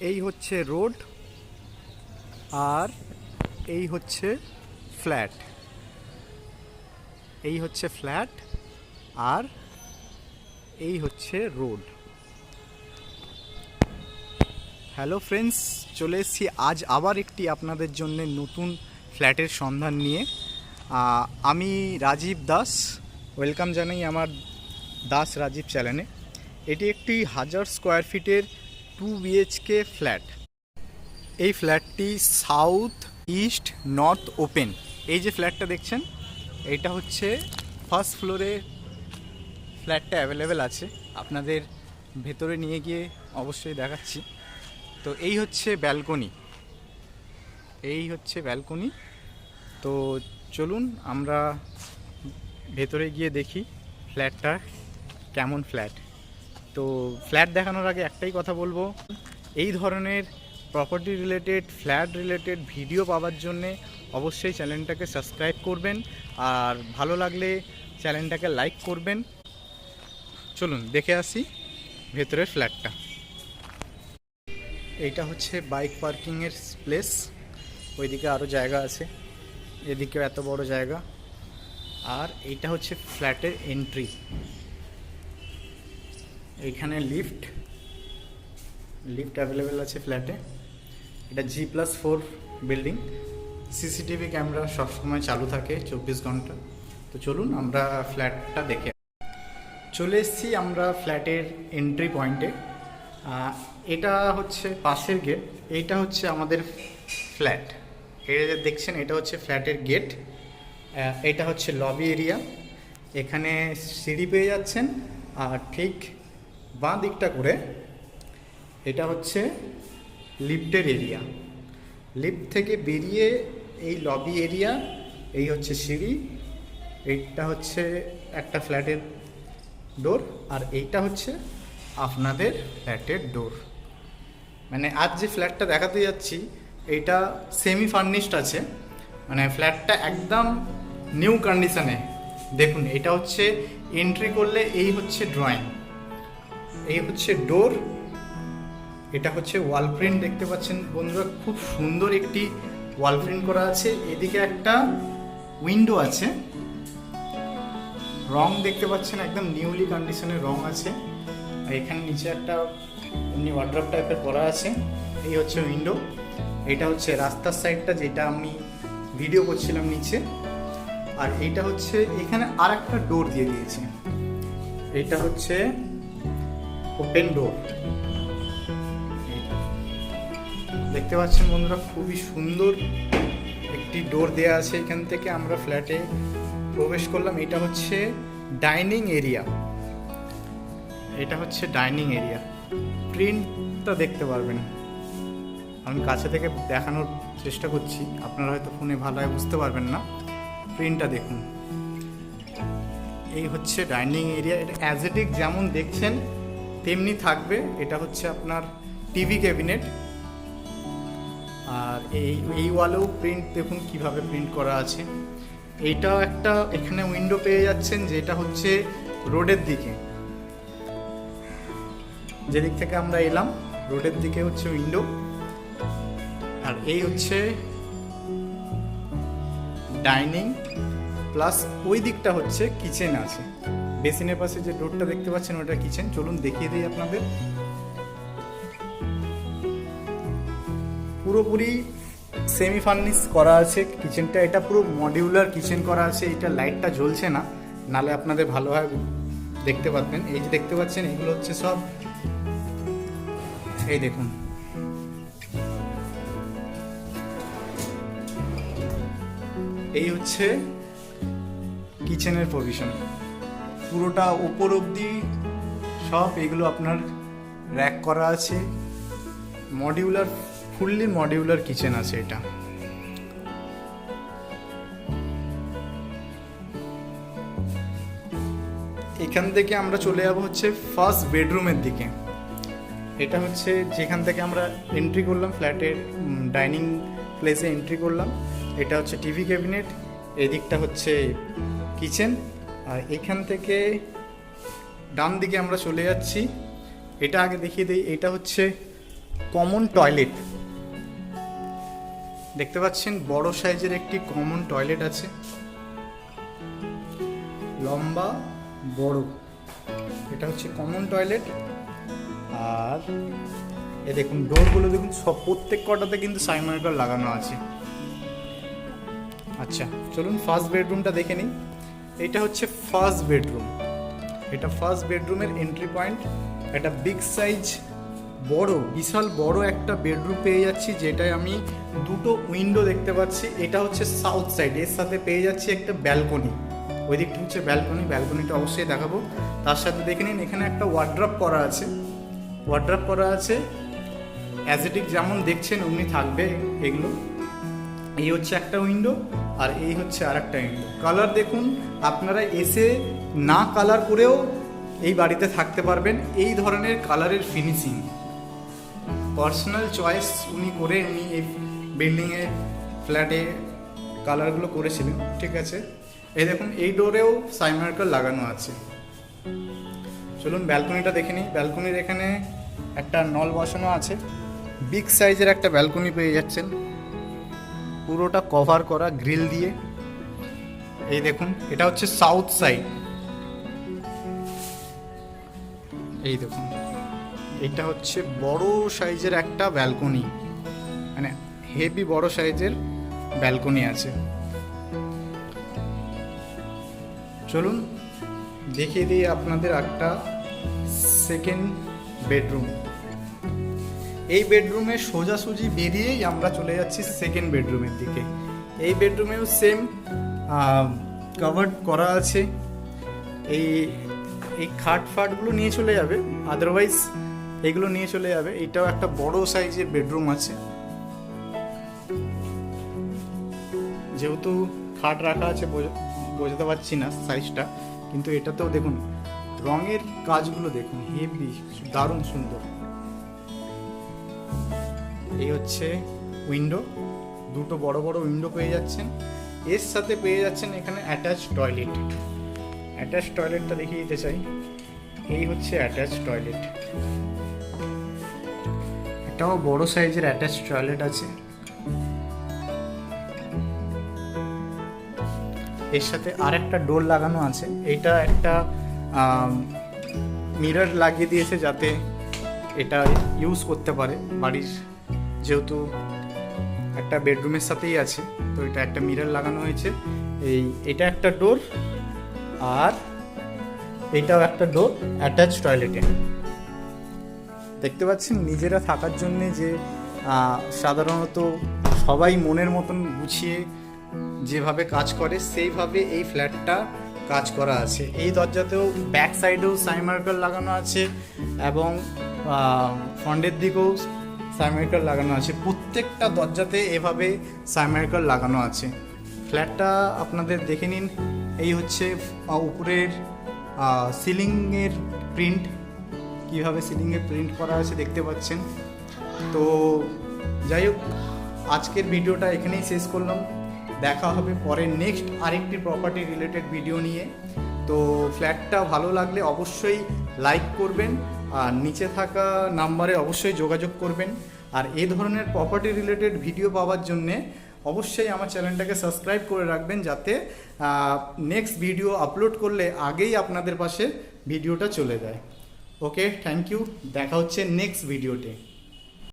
এই হচ্ছে রোড আর এই হচ্ছে ফ্ল্যাট। এই হচ্ছে ফ্ল্যাট আর এই হচ্ছে রোড। হ্যালো ফ্রেন্ডস, চলে এসেছি আজ আবার একটি আপনাদের জন্য নতুন ফ্ল্যাটের সন্ধান নিয়ে। আমি রাজীব দাস, ওয়েলকাম জানাই আমার দাস রাজীব চ্যানেলে। এটি একটি 1000 স্কোয়ার ফিটের 2 BHK ফ্ল্যাট। এই ফ্ল্যাটটি সাউথ ইস্ট নর্থ ওপেন। এই যে ফ্ল্যাটটা দেখছেন, এইটা হচ্ছে ফার্স্ট ফ্লোরে ফ্ল্যাটটা অ্যাভেলেবেল আছে। আপনাদের ভেতরে নিয়ে গিয়ে অবশ্যই দেখাচ্ছি। তো এই হচ্ছে ব্যালকনি, তো চলুন আমরা ভেতরে গিয়ে দেখি ফ্ল্যাটটা কেমন ফ্ল্যাট। তো ফ্ল্যাট দেখানোর আগে একটাই কথা বলবো, এই ধরনের property related, flat related video পাওয়ার জন্যে অবশ্যই চ্যানেলটাকে সাবস্ক্রাইব করবেন, আর ভালো লাগলে চ্যানেলটাকে লাইক করবেন। চলুন দেখে আসি ভেতরের ফ্ল্যাটটা। এইটা হচ্ছে বাইক পার্কিংয়ের প্লেস। ওইদিকে আরও জায়গা আছে, এদিকেও এত বড় জায়গা। আর এইটা হচ্ছে ফ্ল্যাটের এন্ট্রি। এইখানে লিফট অ্যাভেলেবেল আছে ফ্ল্যাটে। এটা G+4 বিল্ডিং। সিসিটিভি ক্যামেরা সবসময় চালু থাকে 24 ঘন্টা। তো চলুন আমরা ফ্ল্যাটটা দেখে। চলে এসেছি আমরা ফ্ল্যাটের এন্ট্রি পয়েন্টে। এটা হচ্ছে পাশের গেট, এইটা হচ্ছে আমাদের ফ্ল্যাট। এটা দেখছেন, এটা হচ্ছে ফ্ল্যাটের গেট। এটা হচ্ছে লবি এরিয়া। এখানে সিঁড়ি পেয়ে যাচ্ছেন, আর ঠিক বাঁ দিকটা করে এটা হচ্ছে লিফটের এরিয়া। লিফট থেকে বেরিয়ে এই লবি এরিয়া, এই হচ্ছে সিঁড়ি, এইটা হচ্ছে একটা ফ্ল্যাটের ডোর, আর এইটা হচ্ছে আপনাদের ফ্ল্যাটের ডোর। মানে আজ যে ফ্ল্যাটটা দেখাতে যাচ্ছি এইটা সেমি ফার্নিশড আছে, মানে ফ্ল্যাটটা একদম নিউ কন্ডিশনে। দেখুন, এটা হচ্ছে এন্ট্রি করলে এই হচ্ছে ড্রয়িং, এই হচ্ছে ডোর, এটা হচ্ছে ওয়াল প্রিন্ট। দেখতে পাচ্ছেন বন্ধুরা, খুব সুন্দর একটি ওয়াল প্রিন্ট করা আছে। এদিকে একটা উইন্ডো আছে, রং দেখতে পাচ্ছেন একদম নিউলি কন্ডিশনের রং আছে। আর এখানে নিচে একটা এমনি ওয়ার্ড্রপ টাইপের করা আছে। এই হচ্ছে উইন্ডো। এটা হচ্ছে রাস্তার সাইডটা, যেটা আমি ভিডিও করছিলাম নিচে। আর এইটা হচ্ছে, এখানে আর একটা ডোর দিয়ে দিয়েছে, এইটা হচ্ছে ওপেন ডোর। দেখতে পাচ্ছেন বন্ধুরা, খুবই সুন্দর একটি ডোর দেওয়া আছে। এখান থেকে আমরা ফ্ল্যাটে প্রবেশ করলাম। এটা হচ্ছে ডাইনিং এরিয়া, প্রিন্টটা দেখতে পারবেন। আমি কাছে থেকে দেখানোর চেষ্টা করছি, আপনারা হয়তো ফোনে ভালোভাবে বুঝতে পারবেন না। প্রিন্টটা দেখুন, এই হচ্ছে ডাইনিং এরিয়া। এটা অ্যাজেটিক যেমন দেখছেন তেমনি থাকবে। এটা হচ্ছে আপনার টিভি ক্যাবিনেট। আর এই ওয়ালেও প্রিন্ট দেখুন কিভাবে প্রিন্ট করা আছে। এইটাও একটা এখানে উইন্ডো পেয়ে যাচ্ছেন, যেটা হচ্ছে রোডের দিকে। যেদিক থেকে আমরা এলাম রোডের দিকে হচ্ছে উইন্ডো। আর এই হচ্ছে ডাইনিং, প্লাস ওই দিকটা হচ্ছে কিচেন আছে। বেসিনের পাশে যে ডোরটা দেখতে পাচ্ছেন ওটা কিচেন। চলুন দেখিয়ে দিই আপনাদের। পুরোপুরি সেমি ফার্নিশ করা আছে কিচেনটা। এটা পুরো মডিউলার কিচেন করা আছে। এটা লাইটটা জ্বলছে না, নালে আপনাদের ভালোভাবে দেখতে পারবেন। এই যে দেখতে পাচ্ছেন, এগুলো হচ্ছে সব, এই দেখুন, এই হচ্ছে কিচেনের পজিশন। পুরোটা উপর অবধি সব এগুলো আপনার র্যাক করা আছে। মডিউলার, ফুললি মডিউলার কিচেন আছে এটা। এখান থেকে আমরা চলে যাব হচ্ছে ফার্স্ট বেডরুমের দিকে। এটা হচ্ছে যেখান থেকে আমরা এন্ট্রি করলাম, ফ্ল্যাটের ডাইনিং প্লেসে এন্ট্রি করলাম। এটা হচ্ছে টিভি ক্যাবিনেট, এদিকটা হচ্ছে কিচেন। আর এখান থেকে ডান দিকে আমরা চলে যাচ্ছি। এটা আগে দেখিয়ে দিই, এটা হচ্ছে কমন টয়লেট দেখতে পাচ্ছেন, বড় সাইজের একটি কমন টয়লেট আছে, লম্বা বড়। এটা হচ্ছে কমন টয়লেট। আর এ দেখুন ডোরগুলো দেখুন, সব প্রত্যেক কটাতে কিন্তু সাইন মার্কার লাগানো আছে। আচ্ছা চলুন ফার্স্ট বেডরুমটা দেখে নিই। এটা হচ্ছে ফার্স্ট বেডরুম। এটা ফার্স্ট বেডরুমের এন্ট্রি পয়েন্ট। একটা বিগ সাইজ বড়, বিশাল বড় একটা বেডরুম পেয়ে যাচ্ছি, যেটায় আমি দুটো উইন্ডো দেখতে পাচ্ছি। এটা হচ্ছে সাউথ সাইড, এর সাথে পেয়ে যাচ্ছি একটা ব্যালকনি। ওই দিকটা হচ্ছে ব্যালকনি, ব্যালকনিটা অবশ্যই দেখাবো। তার সাথে দেখে নিন এখানে একটা ওয়ার্ড্রপ করা আছে, ওয়ার্ড্রপ করা আছে অ্যাজেটিক যেমন দেখছেন অমনি থাকবে এগুলো। এই হচ্ছে একটা উইন্ডো আর এই হচ্ছে আর একটা উইন্ডো। কালার দেখুন, আপনারা এসে না কালার করেও এই বাড়িতে থাকতে পারবেন। এই ধরনের কালারের ফিনিশিং পার্সোনাল চয়েস উনি করে উনি এই বিল্ডিংয়ে ফ্ল্যাটে কালারগুলো করেছিলেন, ঠিক আছে। এই দেখুন এই ডোরেও সাইন মার্কার লাগানো আছে। চলুন ব্যালকনিটা দেখে নিই। ব্যালকনির এখানে একটা নল বসানো আছে, বিগ সাইজের একটা ব্যালকনি পেয়ে যাচ্ছেন, পুরোটা কভার করা গ্রিল দিয়ে। এই দেখুন এটা হচ্ছে সাউথ সাইড। এই দেখুন এটা হচ্ছে বড় সাইজের একটা ব্যালকনি, মানে হেভি বড় সাইজের ব্যালকনি আছে। চলুন দেখিয়ে দিই আপনাদের একটা সেকেন্ড বেডরুম। এই বেডরুমে সোজাসুজি বেরিয়েই আমরা চলে যাচ্ছি সেকেন্ড বেডরুমের দিকে। এই বেডরুমেও সেম কভার্ড করা আছে। এই এই খাট ফাটগুলো নিয়ে চলে যাবে, আদারওয়াইজ এগুলো নিয়ে চলে যাবে। এটাও একটা বড় সাইজের বেডরুম আছে, যেহেতু খাট রাখা আছে বোঝাতে পারছি না সাইজটা, কিন্তু এটাতেও দেখুন রঙের কাজগুলো দেখুন, হেভি দারুণ সুন্দর। এই হচ্ছে উইন্ডো, দুটো বড় বড় উইন্ডো পেয়ে যাচ্ছেন। এর সাথে পেয়ে যাচ্ছেন এখানে অ্যাটাচ টয়লেট। অ্যাটাচ টয়লেটটা দেখিয়ে দিতে চাই। এই হচ্ছে অ্যাটাচ টয়লেট, এটাও বড় সাইজের অ্যাটাচ টয়লেট আছে। এর সাথে আর একটা ডোর লাগানো আছে। এটা একটা মিরর লাগিয়ে দিয়েছে যাতে এটা ইউজ করতে পারে বাড়ির, যেহেতু একটা বেডরুমের সাথেই আছে, তো এটা একটা মিরর লাগানো হয়েছে। এটা একটা ডোর আর এটাও একটা ডোর অ্যাটাচ টয়লেটে। দেখতে পাচ্ছেন নিজেরা থাকার জন্যে যে সাধারণত সবাই মনের মতন গুছিয়ে যেভাবে কাজ করে সেইভাবে এই ফ্ল্যাটটা কাজ করা আছে। এই দরজাতেও ব্যাক সাইডেও সাইন মার্কার লাগানো আছে এবং ফ্রন্টের দিকেও সাইন মার্কার লাগানো আছে। প্রত্যেকটা দরজাতে এভাবে সাইন মার্কার লাগানো আছে। ফ্ল্যাটটা আপনাদের দেখে নিন। এই হচ্ছে উপরের সিলিংয়ের প্রিন্ট, কীভাবে সিলিংয়ে প্রিন্ট করা আছে দেখতে পাচ্ছেন। তো যাই হোক, আজকের ভিডিওটা এখানেই শেষ করলাম। দেখা হবে পরে নেক্সট আরেকটি প্রপার্টি রিলেটেড ভিডিও নিয়ে। তো ফ্ল্যাটটা ভালো লাগলে অবশ্যই লাইক করবেন আর নিচে থাকা নাম্বারে অবশ্যই যোগাযোগ করবেন। আর এই ধরনের প্রপার্টি রিলেটেড ভিডিও পাওয়ার জন্যে অবশ্যই আমার চ্যানেলটাকে সাবস্ক্রাইব করে রাখবেন, যাতে নেক্সট ভিডিও আপলোড করলে আগেই আপনাদের পাশে ভিডিওটা চলে যায়। ওকে, থ্যাংক ইউ, দেখা হচ্ছে নেক্সট ভিডিওতে।